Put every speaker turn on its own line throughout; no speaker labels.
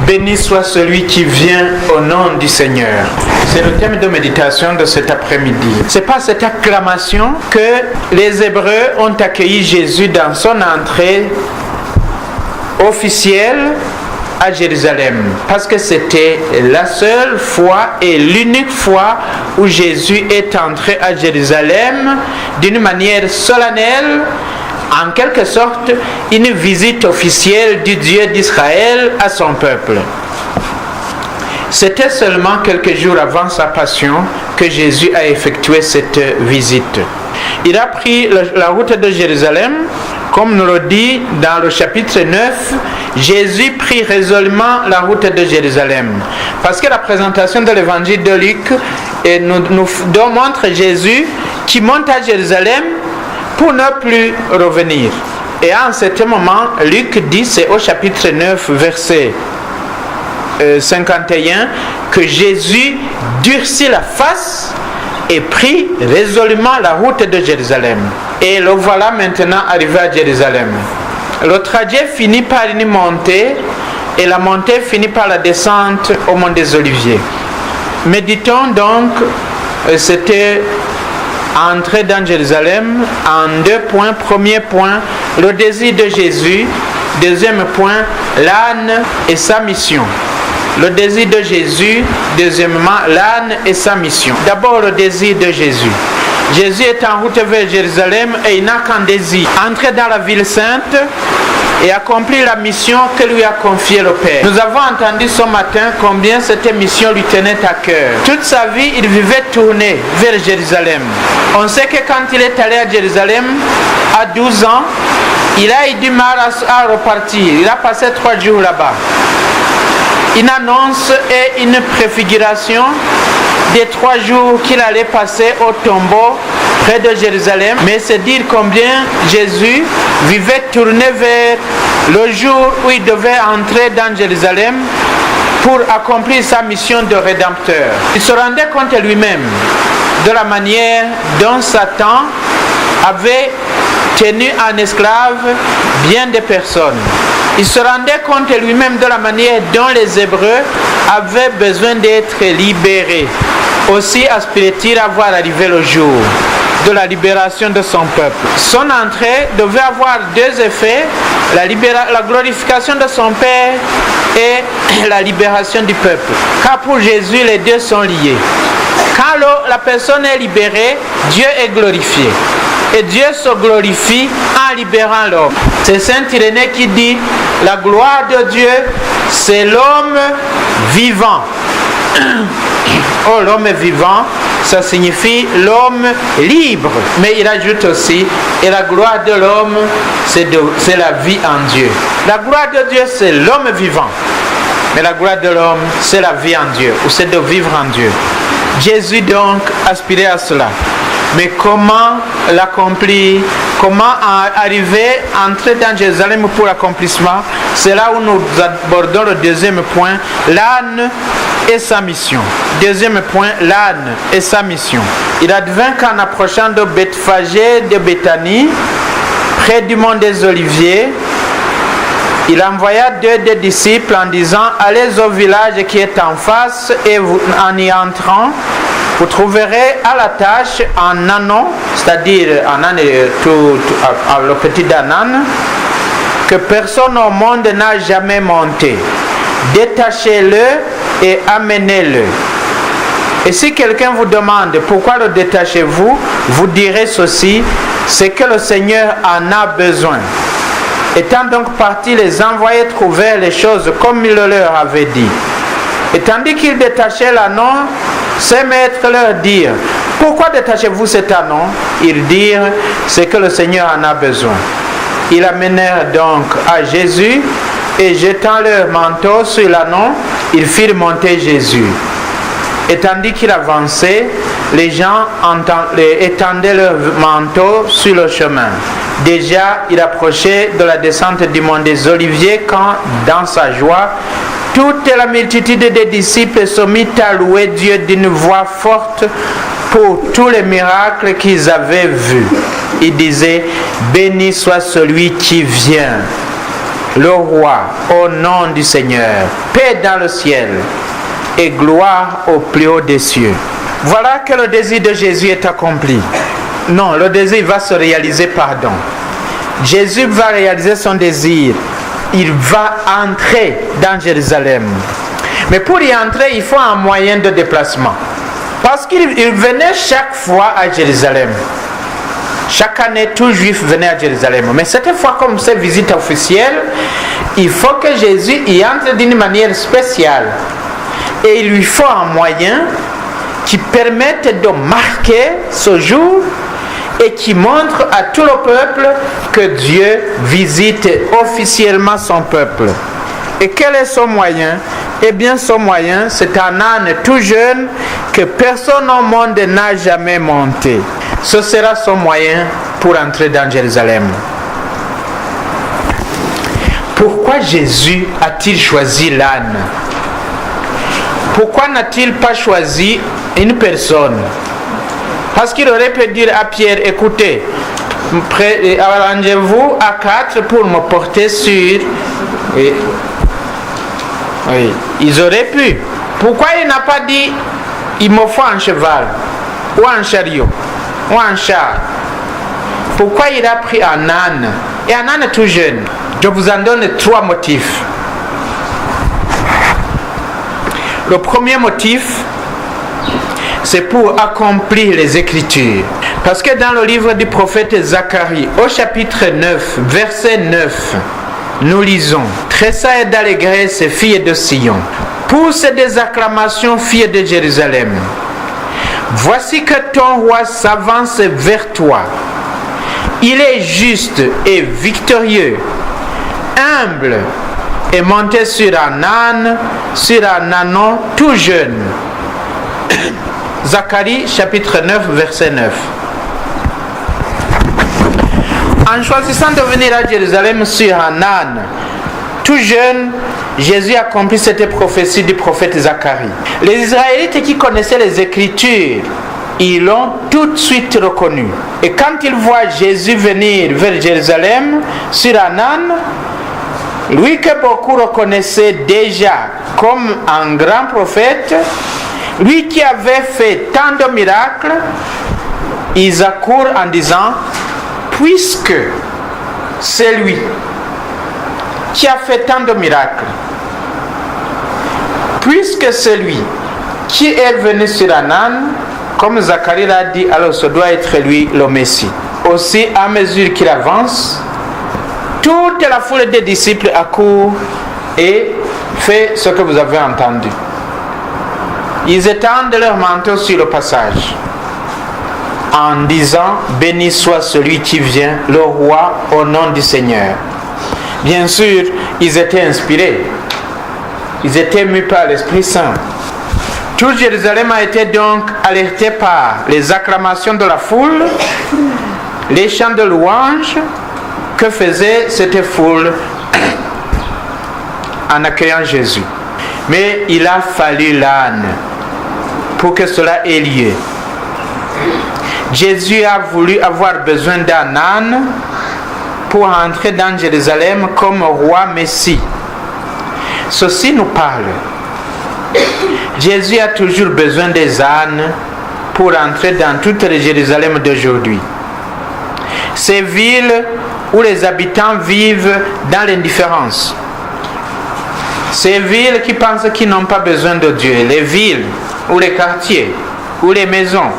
Béni soit celui qui vient au nom du Seigneur. C'est le thème de méditation de cet après-midi. C'est par cette acclamation que les Hébreux ont accueilli Jésus dans son entrée officielle à Jérusalem, parce que c'était la seule fois et l'unique fois où Jésus est entré à Jérusalem d'une manière solennelle, en quelque sorte une visite officielle du Dieu d'Israël à son peuple. C'était seulement quelques jours avant sa passion que Jésus a effectué cette visite. Il a pris la route de Jérusalem, comme nous le dit dans le chapitre 9, Jésus prit résolument la route de Jérusalem. Parce que la présentation de l'évangile de Luc nous montre Jésus qui monte à Jérusalem pour ne plus revenir. Et en ce moment, Luc dit, c'est au chapitre 9, verset 51, que Jésus durcit la face et prit résolument la route de Jérusalem. Et le voilà maintenant arrivé à Jérusalem. Le trajet finit par une montée et la montée finit par la descente au mont des Oliviers. Méditons donc, c'était entrer dans Jérusalem en 2 points. Premier point, le désir de Jésus. Deuxième point, l'âne et sa mission. Le désir de Jésus. Deuxièmement, l'âne et sa mission. D'abord, le désir de Jésus. Jésus est en route vers Jérusalem et il n'a qu'un désir, entrer dans la ville sainte et accomplir la mission que lui a confiée le Père. Nous avons entendu ce matin combien cette mission lui tenait à cœur. Toute sa vie, il vivait tourné vers Jérusalem. On sait que quand il est allé à Jérusalem, à 12 ans, il a eu du mal à repartir. Il a passé 3 jours là-bas. Une annonce et une préfiguration des 3 jours qu'il allait passer au tombeau près de Jérusalem. Mais c'est dire combien Jésus vivait tourné vers le jour où il devait entrer dans Jérusalem pour accomplir sa mission de rédempteur. Il se rendait compte lui-même de la manière dont Satan avait tenu en esclave bien des personnes. Il se rendait compte lui-même de la manière dont les Hébreux avaient besoin d'être libérés. Aussi aspirait-il à voir arriver le jour de la libération de son peuple. Son entrée devait avoir 2 effets, la glorification de son Père et la libération du peuple. Car pour Jésus, les 2 sont liés. Quand la personne est libérée, Dieu est glorifié. Et Dieu se glorifie en libérant l'homme. C'est Saint Irénée qui dit, la gloire de Dieu, c'est l'homme vivant. Oh, l'homme vivant, ça signifie l'homme libre. Mais il ajoute aussi, et la gloire de l'homme, c'est la vie en Dieu. La gloire de Dieu, c'est l'homme vivant. Mais la gloire de l'homme, c'est la vie en Dieu, ou c'est de vivre en Dieu. Jésus donc aspirait à cela. Mais comment l'accomplir? Comment arriver à entrer dans Jérusalem pour l'accomplissement? C'est là où nous abordons le deuxième point, l'âne et sa mission. Deuxième point, l'âne et sa mission. Il advint qu'en approchant de Bethphagée de Béthanie, près du mont des Oliviers, il envoya 2 des disciples en disant, allez au village qui est en face et en y entrant, vous trouverez à la tâche un ânon, c'est-à-dire un âne, le petit âne, que personne au monde n'a jamais monté. Détachez-le et amenez-le. Et si quelqu'un vous demande pourquoi le détachez-vous, vous direz ceci, c'est que le Seigneur en a besoin. Étant donc partis, les envoyés trouvèrent les choses comme il le leur avait dit. Et tandis qu'ils détachaient l'ânon, ses maîtres leur dirent, pourquoi détachez-vous cet ânon? Ils dirent, c'est que le Seigneur en a besoin. Ils amenèrent donc à Jésus et jetant leur manteau sur l'ânon, ils firent monter Jésus. Et tandis qu'il avançait, les gens étendaient leur manteau sur le chemin. Déjà, il approchait de la descente du mont des Oliviers quand, dans sa joie, toute la multitude des disciples se mit à louer Dieu d'une voix forte pour tous les miracles qu'ils avaient vus. Il disait, béni soit celui qui vient le roi, au nom du Seigneur. Paix dans le ciel et gloire au plus haut des cieux. Voilà que le désir de Jésus est accompli. Non, le désir va se réaliser, pardon. Jésus va réaliser son désir. Il va entrer dans Jérusalem. Mais pour y entrer, il faut un moyen de déplacement. Parce qu'il venait chaque fois à Jérusalem. Chaque année, tout juif venait à Jérusalem. Mais cette fois, comme c'est visite officielle, il faut que Jésus y entre d'une manière spéciale. Et il lui faut un moyen qui permette de marquer ce jour et qui montre à tout le peuple que Dieu visite officiellement son peuple. Et quel est son moyen? Eh bien, son moyen, c'est un âne tout jeune que personne au monde n'a jamais monté. Ce sera son moyen pour entrer dans Jérusalem. Pourquoi Jésus a-t-il choisi l'âne? Pourquoi n'a-t-il pas choisi une personne? Parce qu'il aurait pu dire à Pierre, écoutez, arrangez-vous à 4 pour me porter sur... Oui, ils auraient pu. Pourquoi il n'a pas dit, il me faut un cheval, ou un chariot, ou un char? Pourquoi il a pris un âne? Et un âne tout jeune. Je vous en donne 3 motifs. Le premier motif, c'est pour accomplir les Écritures. Parce que dans le livre du prophète Zacharie, au chapitre 9, verset 9, nous lisons: Tressaillez d'allégresse, filles de Sion, poussez des acclamations, filles de Jérusalem. Voici que ton roi s'avance vers toi. Il est juste et victorieux, humble et monté sur un âne, sur un ânon tout jeune. Zacharie chapitre 9, verset 9. En choisissant de venir à Jérusalem sur un âne tout jeune, Jésus accomplit cette prophétie du prophète Zacharie. Les Israélites qui connaissaient les Écritures, ils l'ont tout de suite reconnu. Et quand ils voient Jésus venir vers Jérusalem sur un âne, lui que beaucoup reconnaissaient déjà comme un grand prophète, lui qui avait fait tant de miracles, ils accourent en disant: puisque c'est lui qui a fait tant de miracles, puisque c'est lui qui est venu sur un âne, comme Zacharie l'a dit, alors ce doit être lui le Messie. Aussi, à mesure qu'il avance, toute la foule des disciples accourt et fait ce que vous avez entendu. Ils étendent leur manteau sur le passage en disant: béni soit celui qui vient, le roi, au nom du Seigneur. Bien sûr, ils étaient inspirés. Ils étaient mus par l'Esprit Saint. Tout Jérusalem a été donc alerté par les acclamations de la foule, les chants de louange que faisait cette foule en accueillant Jésus. Mais il a fallu l'âne pour que cela ait lieu. Jésus a voulu avoir besoin d'un âne pour entrer dans Jérusalem comme roi Messie. Ceci nous parle. Jésus a toujours besoin des ânes pour entrer dans toute la Jérusalem d'aujourd'hui. Ces villes où les habitants vivent dans l'indifférence. Ces villes qui pensent qu'ils n'ont pas besoin de Dieu. Les villes ou les quartiers ou les maisons.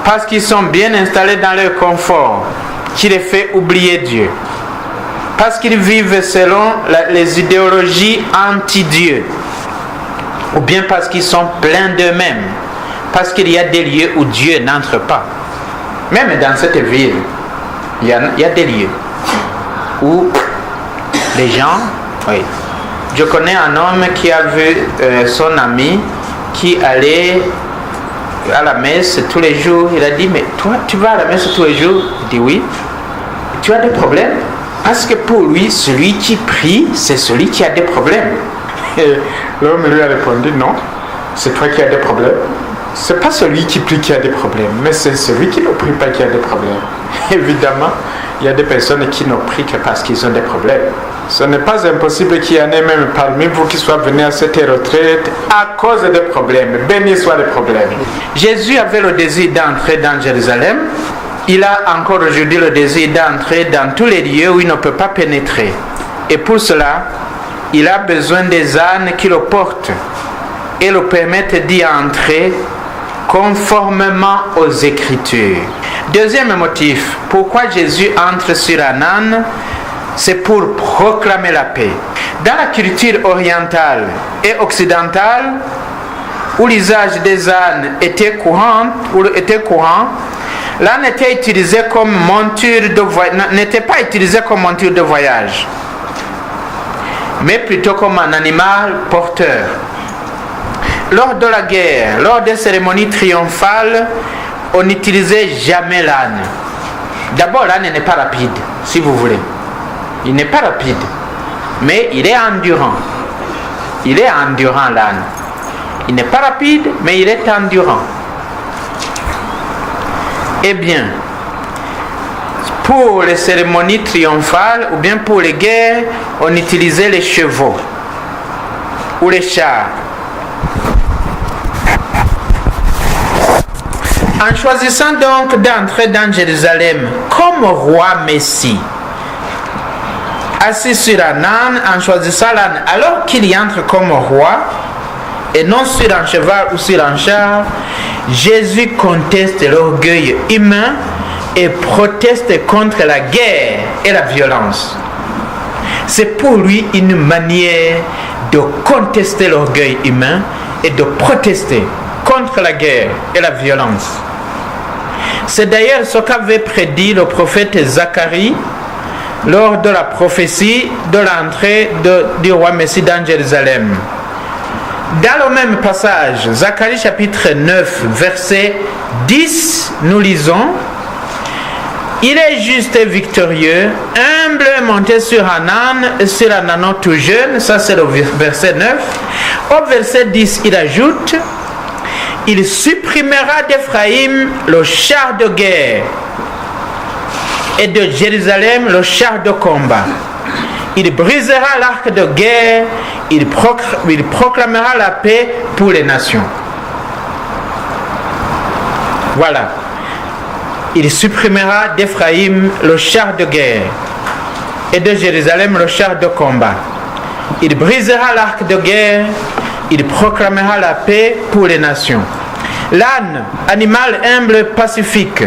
Parce qu'ils sont bien installés dans leur confort, qui les fait oublier Dieu. Parce qu'ils vivent selon les idéologies anti-Dieu. Ou bien parce qu'ils sont pleins d'eux-mêmes. Parce qu'il y a des lieux où Dieu n'entre pas. Même dans cette ville, il y a des lieux où les gens... Oui. Je connais un homme qui a vu son ami qui allait à la messe tous les jours. Il a dit: mais toi, tu vas à la messe tous les jours? Il dit: oui. Tu as des problèmes? Parce que pour lui, celui qui prie, c'est celui qui a des problèmes. Et l'homme lui a répondu: non, c'est toi qui as des problèmes. C'est pas celui qui prie qui a des problèmes, mais c'est celui qui ne prie pas qui a des problèmes. Évidemment, il y a des personnes qui ne prient que parce qu'ils ont des problèmes. Ce n'est pas impossible qu'il y en ait même parmi vous qui soient venus à cette retraite à cause des problèmes. Béni soit les problèmes. Jésus avait le désir d'entrer dans Jérusalem. Il a encore aujourd'hui le désir d'entrer dans tous les lieux où il ne peut pas pénétrer. Et pour cela, il a besoin des ânes qui le portent et le permettent d'y entrer conformément aux Écritures. Deuxième motif, pourquoi Jésus entre sur un âne, c'est pour proclamer la paix. Dans la culture orientale et occidentale, où l'usage des ânes était courant, l'âne était utilisé comme monture de n'était pas utilisé comme monture de voyage, mais plutôt comme un animal porteur. Lors de la guerre, lors des cérémonies triomphales, on n'utilisait jamais l'âne. D'abord, l'âne n'est pas rapide, si vous voulez. Il n'est pas rapide, mais il est endurant. Il est endurant, l'âne. Il n'est pas rapide, mais il est endurant. Eh bien, pour les cérémonies triomphales ou bien pour les guerres, on utilisait les chevaux ou les chars. En choisissant donc d'entrer dans Jérusalem comme roi Messie, assis sur un âne, en choisissant l'âne alors qu'il y entre comme roi et non sur un cheval ou sur un char, Jésus conteste l'orgueil humain et proteste contre la guerre et la violence. C'est pour lui une manière de contester l'orgueil humain et de protester contre la guerre et la violence. C'est d'ailleurs ce qu'avait prédit le prophète Zacharie lors de la prophétie de l'entrée du roi Messie dans Jérusalem. Dans le même passage, Zacharie chapitre 9, verset 10, nous lisons: il est juste et victorieux, humble, monté sur un âne et sur un âne tout jeune. Ça c'est le verset 9. Au verset 10, il ajoute: il supprimera d'Éphraïm le char de guerre et de Jérusalem le char de combat. Il brisera l'arc de guerre, il proclamera la paix pour les nations. Voilà. Il supprimera d'Éphraïm le char de guerre et de Jérusalem le char de combat. Il brisera l'arc de guerre, il proclamera la paix pour les nations. L'âne, animal humble, pacifique,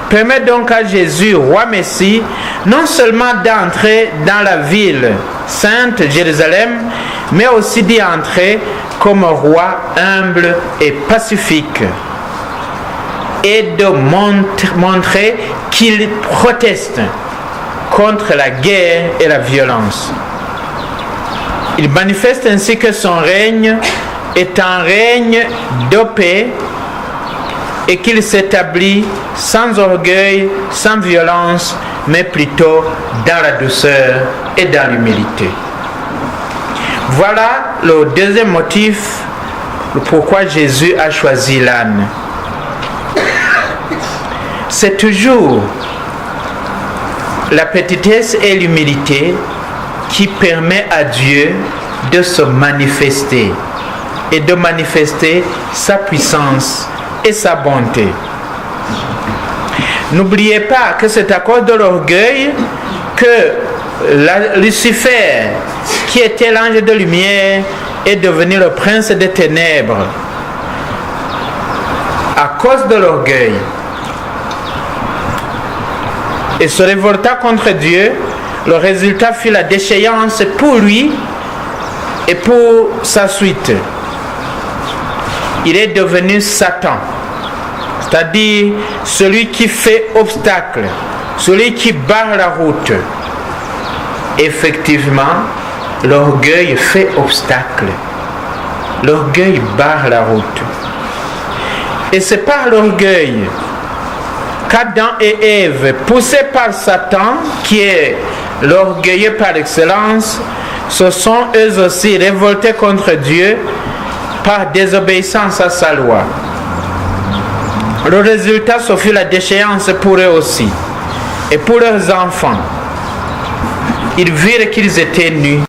permet donc à Jésus, roi Messie, non seulement d'entrer dans la ville sainte Jérusalem, mais aussi d'y entrer comme roi humble et pacifique, et de montrer qu'il proteste contre la guerre et la violence. Il manifeste ainsi que son règne est un règne de paix et qu'il s'établit sans orgueil, sans violence, mais plutôt dans la douceur et dans l'humilité. Voilà le deuxième motif pourquoi Jésus a choisi l'âne. C'est toujours la petitesse et l'humilité qui permet à Dieu de se manifester et de manifester sa puissance et sa bonté. N'oubliez pas que c'est à cause de l'orgueil que Lucifer, qui était l'ange de lumière, est devenu le prince des ténèbres. À cause de l'orgueil. Et se révolta contre Dieu, le résultat fut la déchéance pour lui et pour sa suite. Il est devenu Satan, c'est-à-dire celui qui fait obstacle, celui qui barre la route. Effectivement, l'orgueil fait obstacle. L'orgueil barre la route. Et c'est par l'orgueil qu'Adam et Ève, poussés par Satan, qui est l'orgueilleux par excellence, se sont eux aussi révoltés contre Dieu par désobéissance à sa loi. Le résultat, ce fut la déchéance pour eux aussi et pour leurs enfants. ils virent qu'ils étaient nus